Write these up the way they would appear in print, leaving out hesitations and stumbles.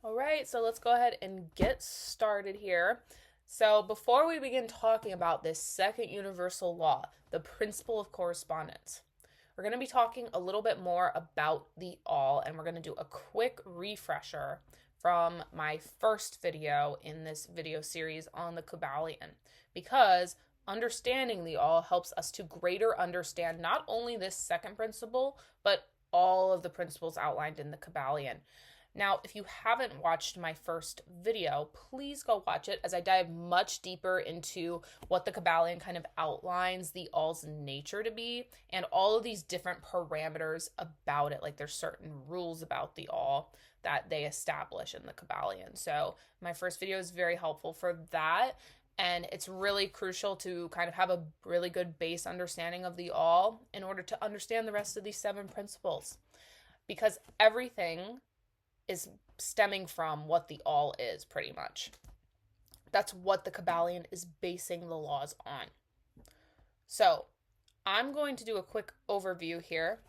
All right, so let's go ahead and get started here. So before we begin talking about this second universal law, the principle of correspondence, we're going to be talking a little bit more about the all, and we're going to do a quick refresher from my first video in this video series on the Kybalion, because understanding the all helps us to greater understand not only this second principle, but all of the principles outlined in the Kybalion. Now, if you haven't watched my first video, please go watch it as I dive much deeper into what the Kybalion kind of outlines the all's nature to be and all of these different parameters about it. Like there's certain rules about the all that they establish in the Kybalion. So my first video is very helpful for that. And it's really crucial to kind of have a really good base understanding of the all in order to understand the rest of these 7 principles. Because everything is stemming from what the all is, pretty much. That's what the Kybalion is basing the laws on. So I'm going to do a quick overview here,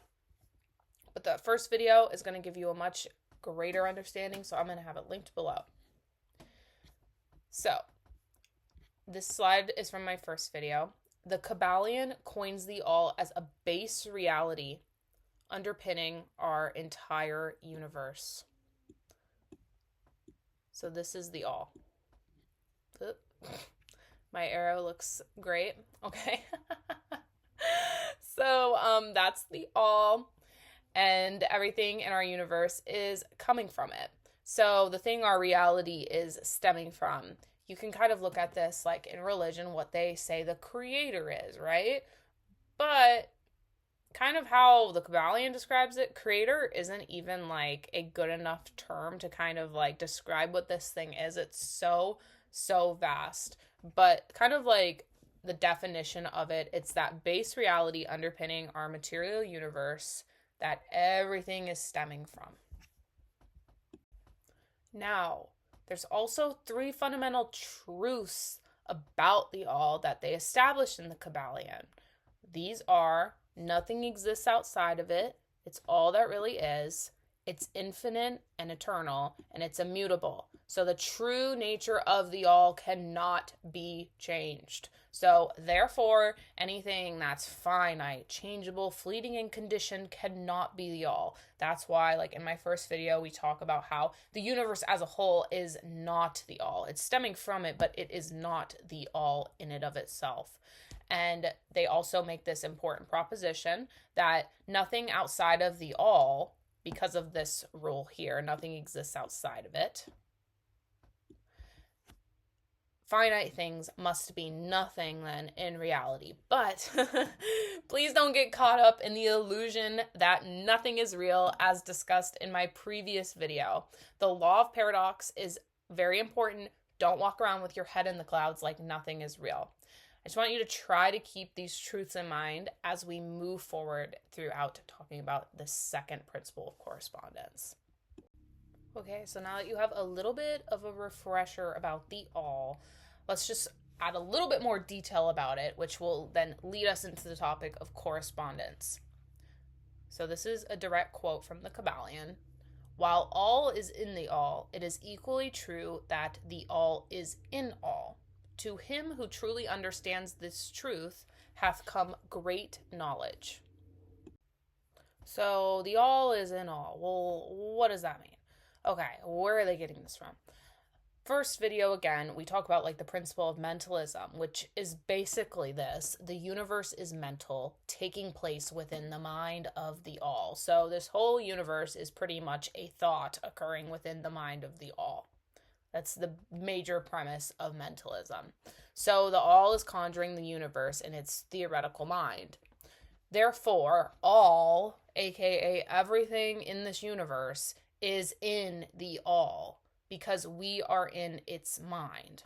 but the first video is going to give you a much greater understanding, so I'm going to have it linked below. So this slide is from my first video. The Kybalion coins the all as a base reality underpinning our entire universe. So this is the all. My arrow looks great. Okay. So that's the all, and everything in our universe is coming from it. So the thing our reality is stemming from, you can kind of look at this like in religion, what they say the creator is, right? But kind of how the Kybalion describes it, creator isn't even like a good enough term to kind of like describe what this thing is. It's so vast. But kind of like the definition of it, it's that base reality underpinning our material universe that everything is stemming from. Now, there's also 3 fundamental truths about the all that they established in the Kybalion. These are: nothing exists outside of it. It's all that really is. It's infinite and eternal, and it's immutable. So the true nature of the all cannot be changed. So therefore, anything that's finite, changeable, fleeting in condition cannot be the all. That's why, like in my first video, we talk about how the universe as a whole is not the all. It's stemming from it, but it is not the all in and of itself. And they also make this important proposition that nothing outside of the all, because of this rule here, nothing exists outside of it. Finite things must be nothing then in reality. But please don't get caught up in the illusion that nothing is real, as discussed in my previous video. The law of paradox is very important. Don't walk around with your head in the clouds like nothing is real. I just want you to try to keep these truths in mind as we move forward throughout talking about the second principle of correspondence. Okay, so now that you have a little bit of a refresher about the all, let's just add a little bit more detail about it, which will then lead us into the topic of correspondence. So this is a direct quote from the Kybalion. While all is in the all, it is equally true that the all is in all. To him who truly understands this truth hath come great knowledge. So the all is in all. Well, what does that mean? Okay, where are they getting this from? First video, again, we talk about like the principle of mentalism, which is basically this: the universe is mental, taking place within the mind of the all. So this whole universe is pretty much a thought occurring within the mind of the all. That's the major premise of mentalism. So the all is conjuring the universe in its theoretical mind. Therefore, all, aka everything in this universe, is in the all, because we are in its mind.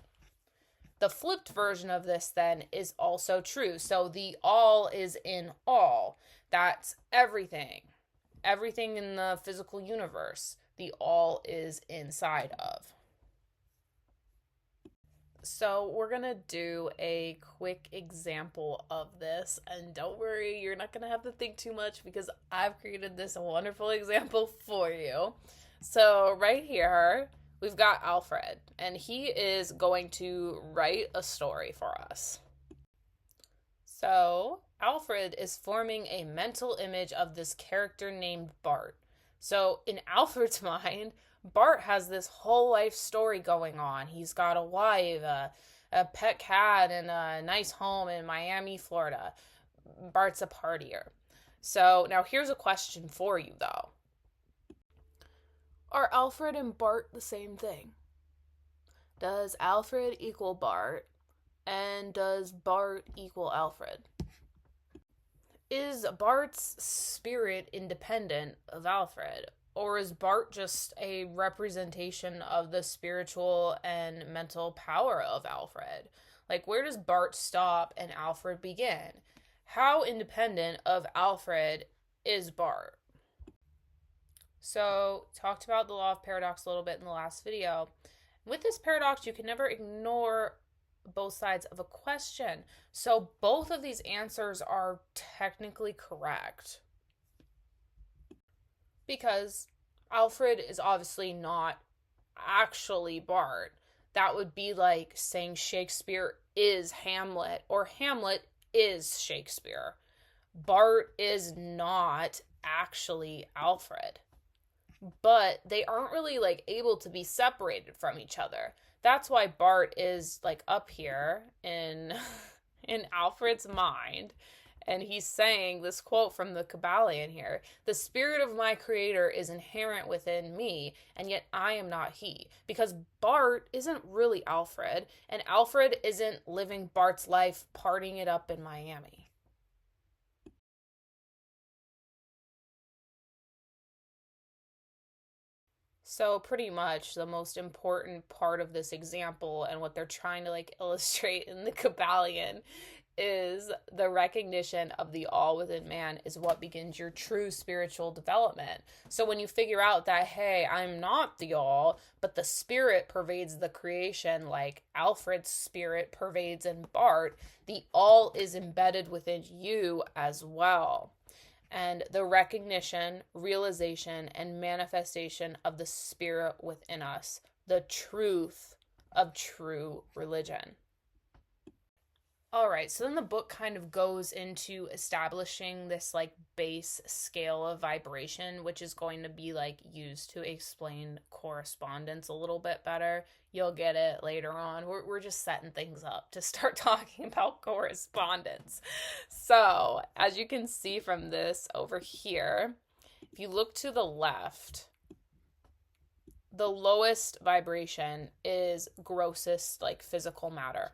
The flipped version of this then is also true. So the all is in all. That's everything. Everything in the physical universe, the all is inside of. So we're going to do a quick example of this, and don't worry, you're not going to have to think too much because I've created this wonderful example for you. So right here, we've got Alfred, and he is going to write a story for us. So, Alfred is forming a mental image of this character named Bart. So, in Alfred's mind, Bart has this whole life story going on. He's got a wife, a pet cat, and a nice home in Miami, Florida. Bart's a partier. So, now here's a question for you, though. Are Alfred and Bart the same thing? Does Alfred equal Bart? And does Bart equal Alfred? Is Bart's spirit independent of Alfred? Or is Bart just a representation of the spiritual and mental power of Alfred? Like, where does Bart stop and Alfred begin? How independent of Alfred is Bart? So, talked about the law of paradox a little bit in the last video. With this paradox, you can never ignore both sides of a question. So both of these answers are technically correct. Because Alfred is obviously not actually Bart. That would be like saying Shakespeare is Hamlet or Hamlet is Shakespeare. Bart is not actually Alfred. But they aren't really like able to be separated from each other. That's why Bart is like up here in Alfred's mind, and he's saying this quote from the Kybalion here: "The spirit of my creator is inherent within me, and yet I am not he." Because Bart isn't really Alfred, and Alfred isn't living Bart's life partying it up in Miami. So pretty much the most important part of this example and what they're trying to like illustrate in the Kybalion is the recognition of the all within man is what begins your true spiritual development. So when you figure out that, hey, I'm not the all, but the spirit pervades the creation like Alfred's spirit pervades in Bart, the all is embedded within you as well. And the recognition, realization, and manifestation of the spirit within us, the truth of true religion. All right, so then the book kind of goes into establishing this like base scale of vibration, which is going to be like used to explain correspondence a little bit better. You'll get it later on. We're just setting things up to start talking about correspondence. So, as you can see from this over here, if you look to the left, the lowest vibration is grossest like physical matter.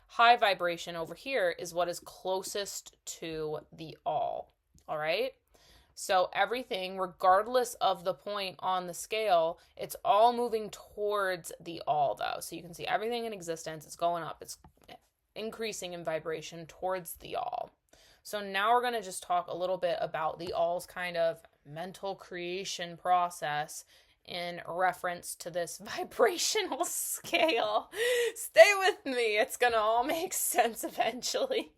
High vibration over here is what is closest to the all right? So everything, regardless of the point on the scale, it's all moving towards the all, though. So you can see everything in existence is going up. It's increasing in vibration towards the all. So now we're going to just talk a little bit about the all's kind of mental creation process in reference to this vibrational scale. Stay with me. It's going to all make sense eventually.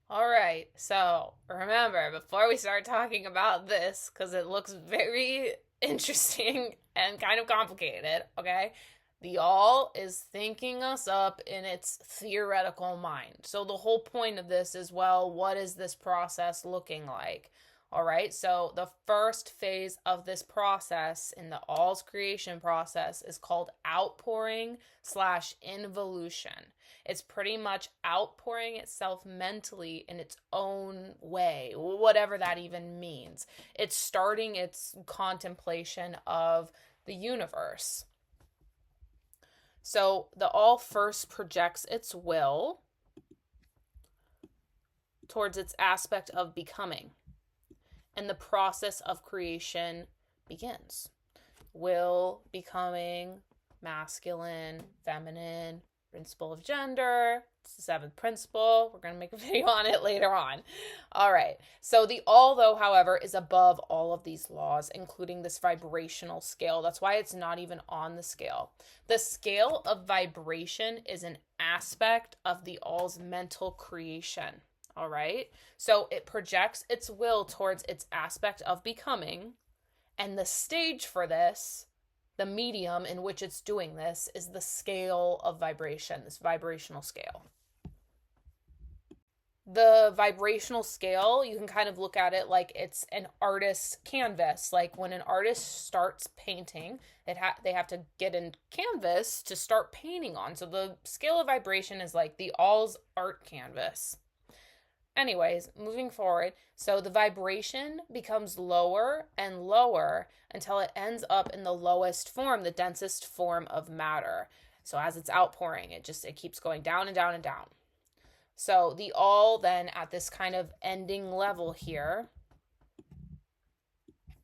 All right. So remember, before we start talking about this, because it looks very interesting and kind of complicated, okay? The all is thinking us up in its theoretical mind. So the whole point of this is, well, what is this process looking like? All right, so the first phase of this process in the all's creation process is called outpouring/involution. It's pretty much outpouring itself mentally in its own way, whatever that even means. It's starting its contemplation of the universe. So the all first projects its will towards its aspect of becoming. And the process of creation begins. Will, becoming, masculine, feminine, principle of gender. It's the seventh principle. We're going to make a video on it later on. All right. So the all, though, however, is above all of these laws, including this vibrational scale. That's why it's not even on the scale. The scale of vibration is an aspect of the all's mental creation. All right, so it projects its will towards its aspect of becoming, and the stage for this the medium in which it's doing this is the scale of vibration, this vibrational scale. The vibrational scale, you can kind of look at it like it's an artist's canvas. Like when an artist starts painting, they have to get in canvas to start painting on. So the scale of vibration is like the all's art canvas. Anyways, moving forward, so the vibration becomes lower and lower until it ends up in the lowest form, the densest form of matter. So as it's outpouring, it keeps going down and down and down. So the all then at this kind of ending level here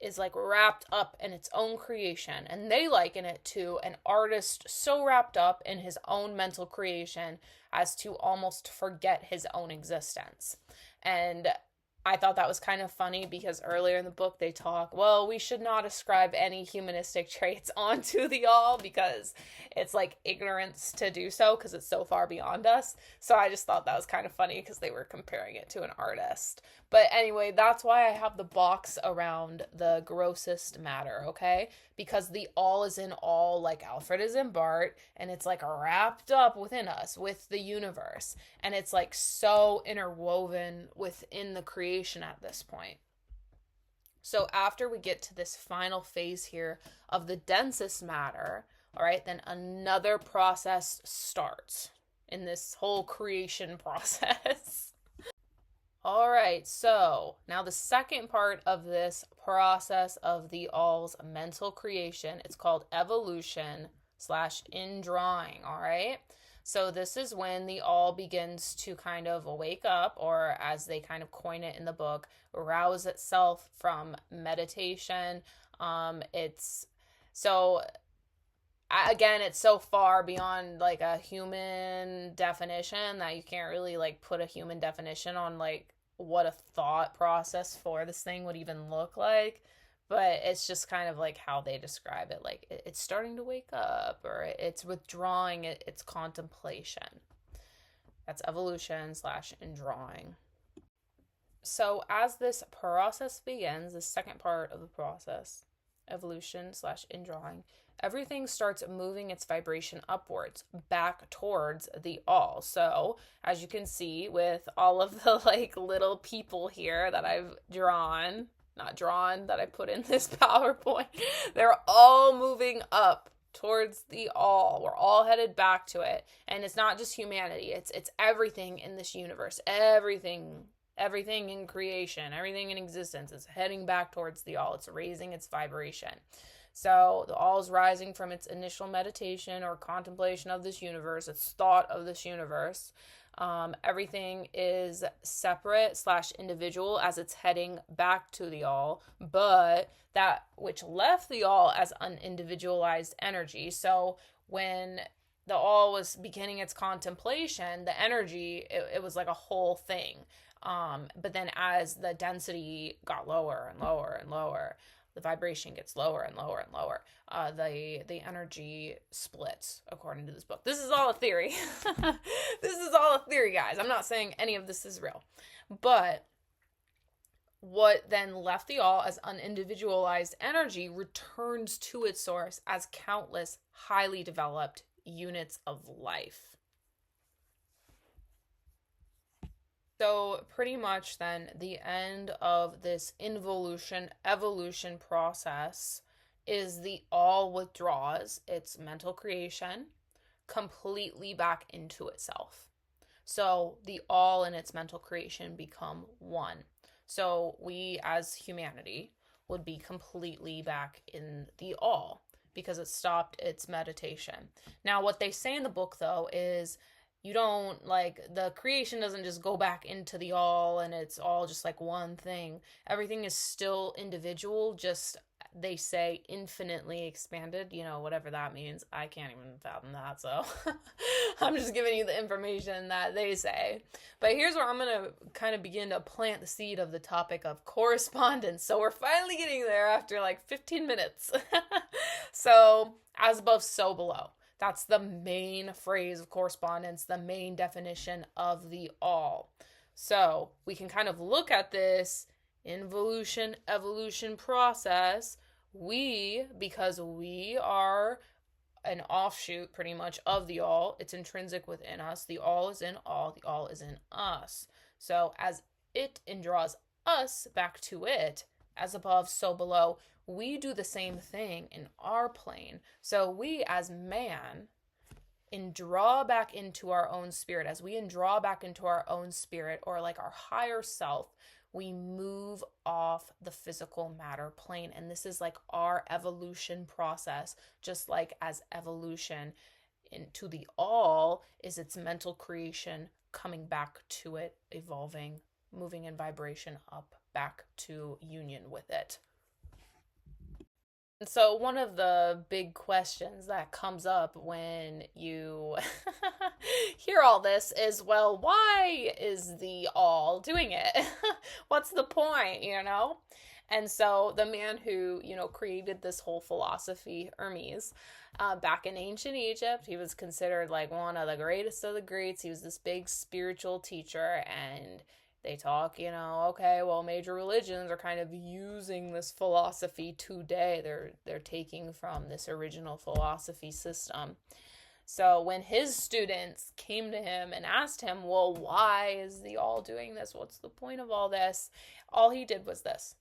is like wrapped up in its own creation. And they liken it to an artist so wrapped up in his own mental creation as to almost forget his own existence. And I thought that was kind of funny because earlier in the book they talk, well, we should not ascribe any humanistic traits onto the all because it's like ignorance to do so because it's so far beyond us. So I just thought that was kind of funny because they were comparing it to an artist. But anyway, that's why I have the box around the grossest matter, okay? Because the all is in all, like Alfred is in Bart, and it's like wrapped up within us, with the universe. And it's like so interwoven within the creation at this point. So after we get to this final phase here of the densest matter, all right, then another process starts in this whole creation process. All right, so now the second part of this process of the all's mental creation, it's called evolution/indrawing, all right? So this is when the all begins to kind of wake up, or as they kind of coin it in the book, arouse itself from meditation. It's so far beyond like a human definition that you can't really like put a human definition on like what a thought process for this thing would even look like. But it's just kind of like how they describe it. Like it's starting to wake up, or it's withdrawing its contemplation. That's evolution/indrawing. So as this process begins, the second part of the process, evolution/indrawing, everything starts moving its vibration upwards, back towards the all. So as you can see with all of the like little people here that I've that I put in this PowerPoint, they're all moving up towards the all. We're all headed back to it. And it's not just humanity, it's everything in this universe, everything in creation, everything in existence is heading back towards the all. It's raising its vibration. So the all is rising from its initial meditation or contemplation of this universe, its thought of this universe. Everything is separate/individual as it's heading back to the all, but that which left the all as unindividualized energy. So when the all was beginning its contemplation, the energy, it was like a whole thing. But then as the density got lower and lower and lower, the vibration gets lower and lower and lower. The energy splits, according to this book. This is all a theory. This is all a theory, guys. I'm not saying any of this is real. But what then left the all as unindividualized energy returns to its source as countless highly developed units of life. So pretty much then the end of this evolution process is the all withdraws its mental creation completely back into itself. So the all and its mental creation become one. So we as humanity would be completely back in the all because it stopped its meditation. Now what they say in the book though is you don't, like, the creation doesn't just go back into the all and it's all just like one thing. Everything is still individual, just, they say, infinitely expanded, whatever that means. I can't even fathom that, so I'm just giving you the information that they say. But here's where I'm going to kind of begin to plant the seed of the topic of correspondence. So we're finally getting there after like 15 minutes. So, as above, so below. That's the main phrase of correspondence, the main definition of the all. So we can kind of look at this evolution process because we are an offshoot pretty much of the all, it's intrinsic within us. The all is in all, the all is in us. So as it draws us back to it, as above, so below, we do the same thing in our plane. So we as man draw back into our own spirit. As we draw back into our own spirit, or like our higher self, we move off the physical matter plane. And this is like our evolution process, just like as evolution into the all is its mental creation, coming back to it, evolving, moving in vibration up back to union with it. So one of the big questions that comes up when you hear all this is, well, why is the all doing it? What's the point, And so the man who, created this whole philosophy, Hermes, back in ancient Egypt, he was considered like one of the greatest of the greats. He was this big spiritual teacher, and they talk, okay, well, major religions are kind of using this philosophy today. They're taking from this original philosophy system. So when his students came to him and asked him, well, why is the all doing this? What's the point of all this? All he did was this.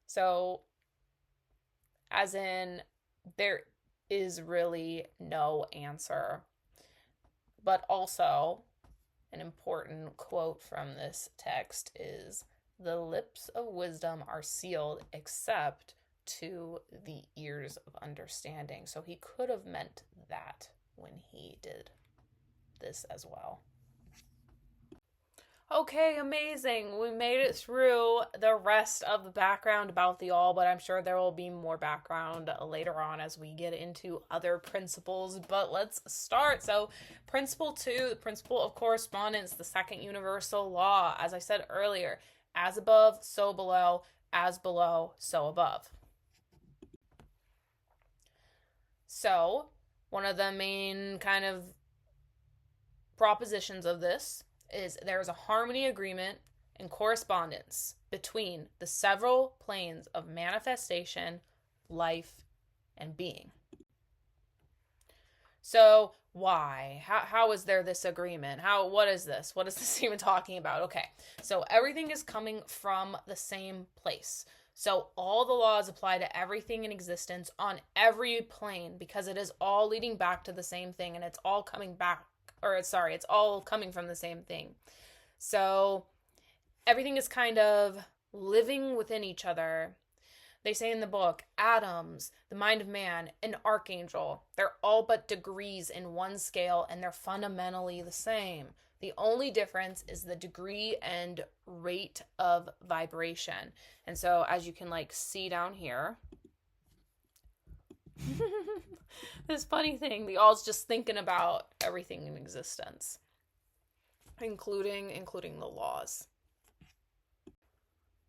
So, as in, there is really no answer. But also, an important quote from this text is, the lips of wisdom are sealed except to the ears of understanding. So he could have meant that when he did this as well. Okay, amazing. We made it through the rest of the background about the all, but I'm sure there will be more background later on as we get into other principles. But let's start. So, principle 2, the principle of correspondence, the second universal law. As I said earlier, as above, so below, as below, so above. So, one of the main kind of propositions of this is there is a harmony, agreement, and correspondence between the several planes of manifestation, life, and being. So why? How is there this agreement? What is this? What is this even talking about? Okay, so everything is coming from the same place. So all the laws apply to everything in existence on every plane, because it is all leading back to the same thing, and it's all coming back. It's all coming from the same thing. So everything is kind of living within each other. They say in the book, atoms, the mind of man, an archangel, they're all but degrees in one scale, and they're fundamentally the same. The only difference is the degree and rate of vibration. And so as you can see down here, this funny thing, the all's just thinking about everything in existence, including the laws.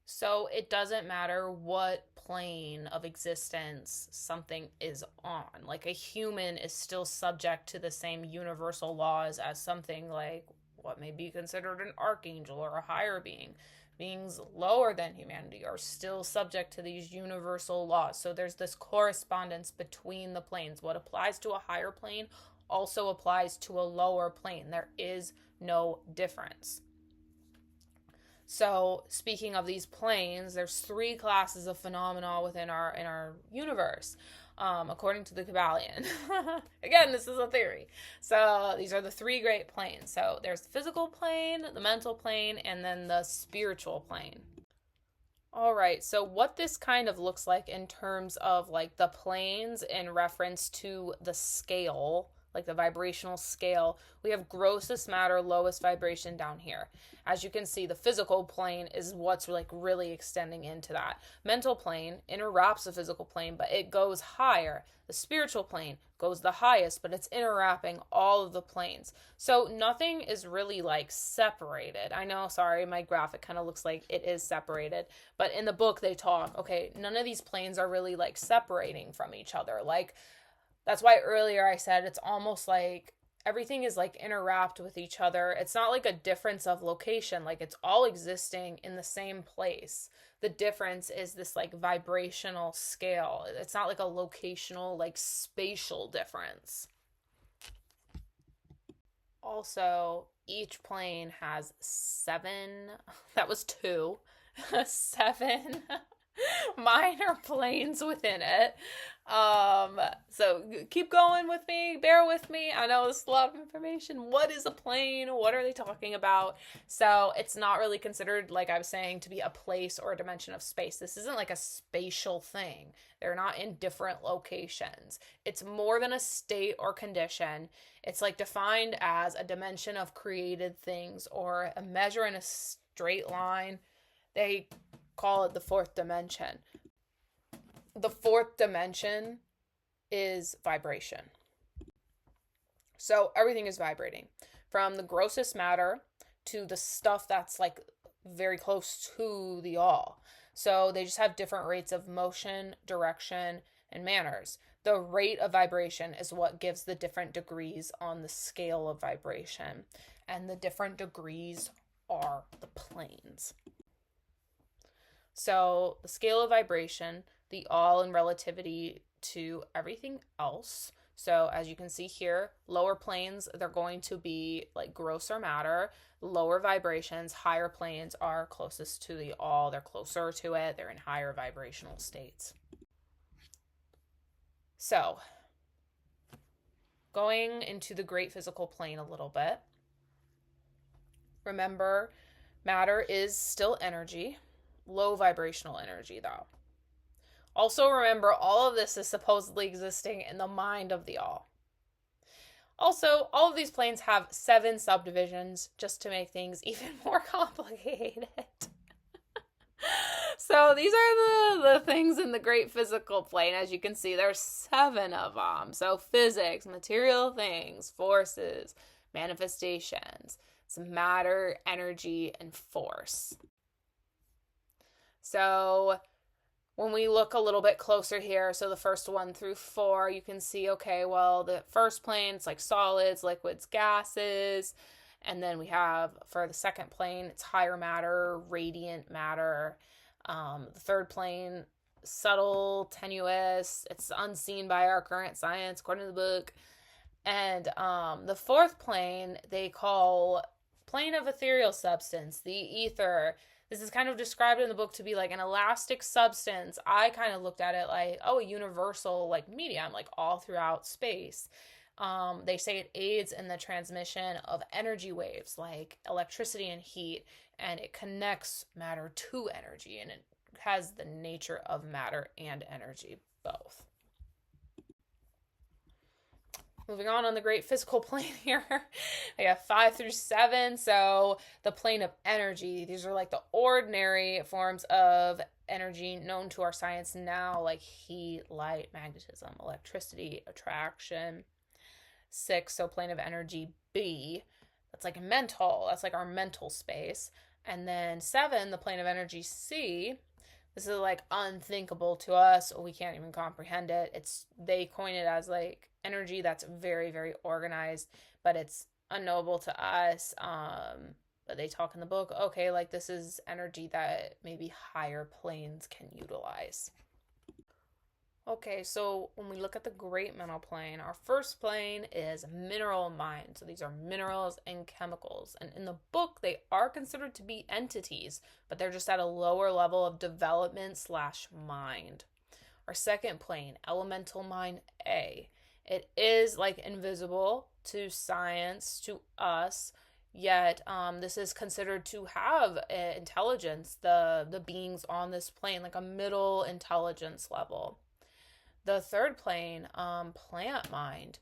So it doesn't matter what plane of existence something is on. Like a human is still subject to the same universal laws as something like what may be considered an archangel or a higher being. Beings lower than humanity are still subject to these universal laws. So there's this correspondence between the planes. What applies to a higher plane also applies to a lower plane. There is no difference. So speaking of these planes, there's 3 classes of phenomena within our universe, according to the Kybalion. Again, this is a theory. So these are the 3 great planes. So there's the physical plane, the mental plane, and then the spiritual plane. All right, so what this kind of looks like in terms of the planes in reference to the scale, like the vibrational scale, we have grossest matter, lowest vibration down here. As you can see, the physical plane is what's really extending into that. Mental plane interwraps the physical plane, but it goes higher. The spiritual plane goes the highest, but it's interwrapping all of the planes. So nothing is really separated. I know, sorry, my graphic kind of looks like it is separated, but in the book they talk, okay, none of these planes are really separating from each other. That's why earlier I said it's almost like everything is like interact with each other. It's not like a difference of location, like it's all existing in the same place. The difference is this like vibrational scale. It's not like a locational, like spatial difference. Also, each plane has 7, that was 2, 7 minor planes within it. So keep going with me, bear with me. I know it's a lot of information. What is a plane? What are they talking about? So it's not really considered, like I was saying, to be a place or a dimension of space. This isn't like a spatial thing. They're not in different locations. It's more than a state or condition. It's like defined as a dimension of created things or a measure in a straight line. They call it the 4th dimension. The 4th dimension is vibration. So everything is vibrating, from the grossest matter to the stuff that's like very close to the all. So they just have different rates of motion, direction, and manners. The rate of vibration is what gives the different degrees on the scale of vibration. And the different degrees are the planes. So the scale of vibration, the all in relativity to everything else. So as you can see here, lower planes, they're going to be like grosser matter. Lower vibrations, higher planes are closest to the all. They're closer to it. They're in higher vibrational states. So going into the great physical plane a little bit. Remember, matter is still energy. Low vibrational energy, though. Also remember, all of this is supposedly existing in the mind of the all. Also, all of these planes have 7 subdivisions, just to make things even more complicated. So these are the things in the great physical plane. As you can see, there's 7 of them. So physics, material things, forces, manifestations, some matter, energy, and force. So when we look a little bit closer here, so the first 1 through 4, you can see, okay, well, the first plane, it's like solids, liquids, gases. And then we have, for the second plane, it's higher matter, radiant matter. The third plane, subtle, tenuous. It's unseen by our current science, according to the book. And the fourth plane, they call plane of ethereal substance, the ether. This is kind of described in the book to be like an elastic substance. I kind of looked at it like, oh, a universal like medium, like all throughout space. They say it aids in the transmission of energy waves like electricity and heat, and it connects matter to energy, and it has the nature of matter and energy, both. Moving on the great physical plane here, I got 5 through 7. So the plane of energy, these are like the ordinary forms of energy known to our science now, like heat, light, magnetism, electricity, attraction. 6, so plane of energy B, that's like mental, that's like our mental space. And then 7, the plane of energy C, this is like unthinkable to us. We can't even comprehend it. They coin it as like energy that's very, very organized, but it's unknowable to us. But they talk in the book, okay, like this is energy that maybe higher planes can utilize. Okay, so when we look at the great mental plane, our first plane is mineral mind. So these are minerals and chemicals. And in the book, they are considered to be entities, but they're just at a lower level of development/mind. Our second plane, elemental mind A. It is like invisible to science, to us, yet this is considered to have intelligence, the beings on this plane, like a middle intelligence level. The third plane, plant mind.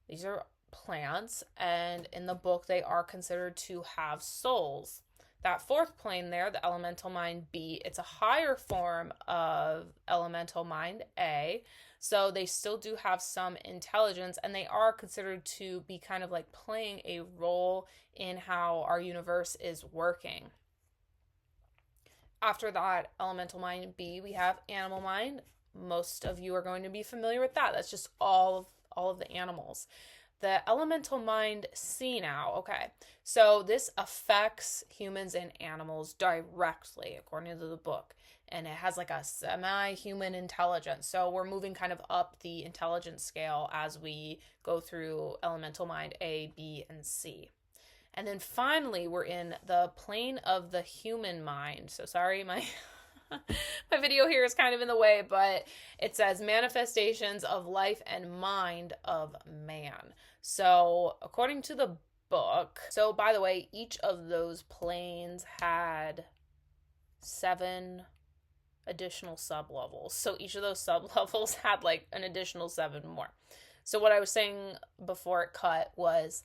These are plants, and in the book they are considered to have souls. That fourth plane there, the elemental mind B, it's a higher form of elemental mind A, so they still do have some intelligence, and they are considered to be kind of like playing a role in how our universe is working. After that, elemental mind B, we have animal mind. Most of you are going to be familiar with that. That's just all of the animals. The elemental mind see now. Okay. So this affects humans and animals directly, according to the book. And it has like a semi-human intelligence. So we're moving kind of up the intelligence scale as we go through elemental mind A, B, and C. And then finally, we're in the plane of the human mind. So sorry, my my video here is kind of in the way, but it says manifestations of life and mind of man. So according to the book, so by the way, each of those planes had 7 additional sublevels. So each of those sublevels had like an additional 7 more. So what I was saying before it cut was,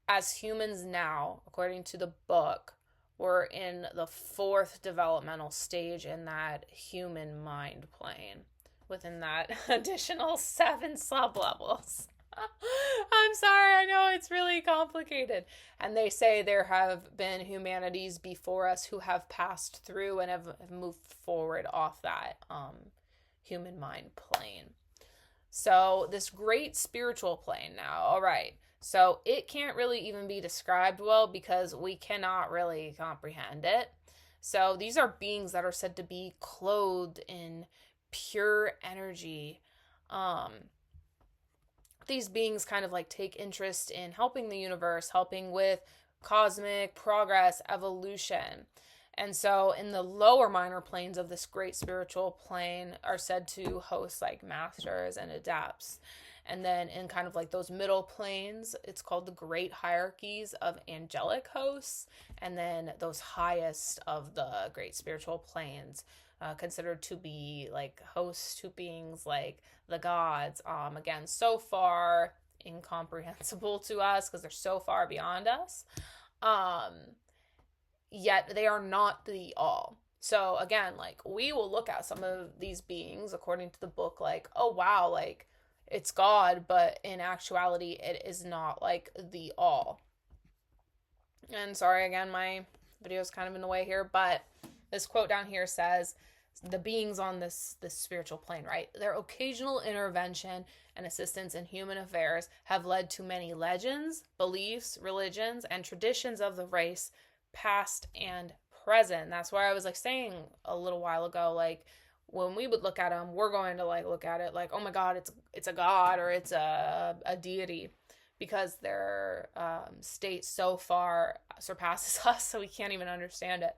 as humans now, according to the book, we're in the 4th developmental stage in that human mind plane within that additional 7 sublevels. I'm sorry, I know it's really complicated. And they say there have been humanities before us who have passed through and have moved forward off that human mind plane. So this great spiritual plane now, all right. So it can't really even be described well because we cannot really comprehend it. So these are beings that are said to be clothed in pure energy. These beings kind of like take interest in helping the universe, helping with cosmic progress, evolution. And so in the lower minor planes of this great spiritual plane are said to host like masters and adepts. And then in kind of like those middle planes, it's called the great hierarchies of angelic hosts. And then those highest of the great spiritual planes, considered to be like hosts to beings like the gods. Again, so far incomprehensible to us because they're so far beyond us. Yet they are not the all. So again, like we will look at some of these beings according to the book like, oh wow, like it's God, but in actuality, it is not like the all. And sorry, again, my video is kind of in the way here, but this quote down here says, the beings on this spiritual plane, right? Their occasional intervention and assistance in human affairs have led to many legends, beliefs, religions, and traditions of the race, past and present. That's why I was like saying a little while ago, like, when we would look at them, we're going to like look at it like, oh my God, it's a god or it's a deity, because their state so far surpasses us, so we can't even understand it.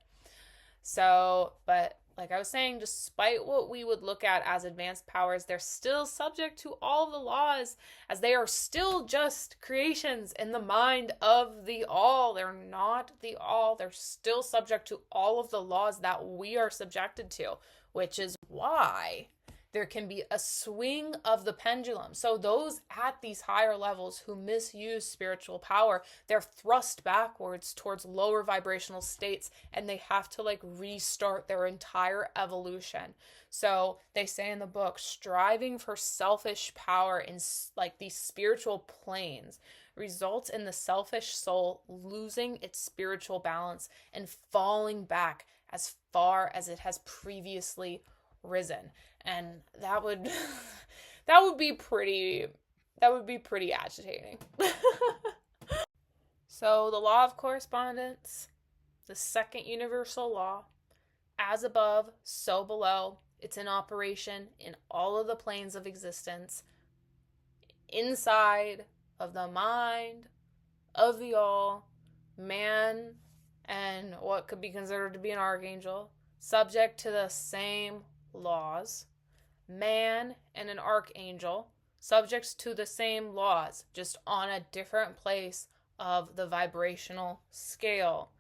So, but like I was saying, despite what we would look at as advanced powers, they're still subject to all the laws, as they are still just creations in the mind of the all. They're not the all. They're still subject to all of the laws that we are subjected to, which is why there can be a swing of the pendulum. So those at these higher levels who misuse spiritual power, they're thrust backwards towards lower vibrational states, and they have to like restart their entire evolution. So they say in the book, striving for selfish power in like these spiritual planes results in the selfish soul losing its spiritual balance and falling back as far as it has previously risen. And that would be pretty agitating. So the law of correspondence, the second universal law, as above, so below, it's in operation in all of the planes of existence, inside of the mind of the all, man and what could be considered to be an archangel, subject to the same laws. Man and an archangel, subject to the same laws, just on a different place of the vibrational scale.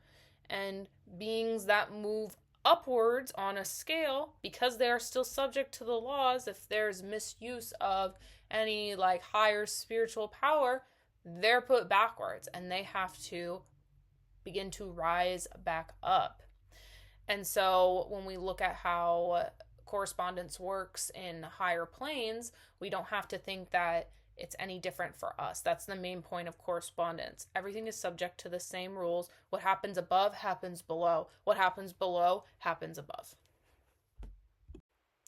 And beings that move upwards on a scale, because they are still subject to the laws, if there's misuse of any like higher spiritual power, they're put backwards and they have to begin to rise back up. And so when we look at how correspondence works in higher planes, we don't have to think that it's any different for us. That's the main point of correspondence. Everything is subject to the same rules. What happens above happens below. What happens below happens above.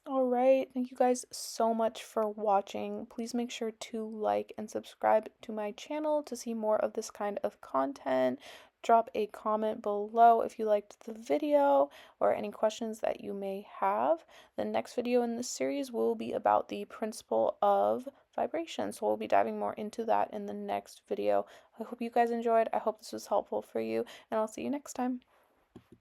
All right. Thank you guys so much for watching. Please make sure to like and subscribe to my channel to see more of this kind of content. Drop a comment below if you liked the video or any questions that you may have. The next video in this series will be about the principle of vibration. So we'll be diving more into that in the next video. I hope you guys enjoyed. I hope this was helpful for you, and I'll see you next time.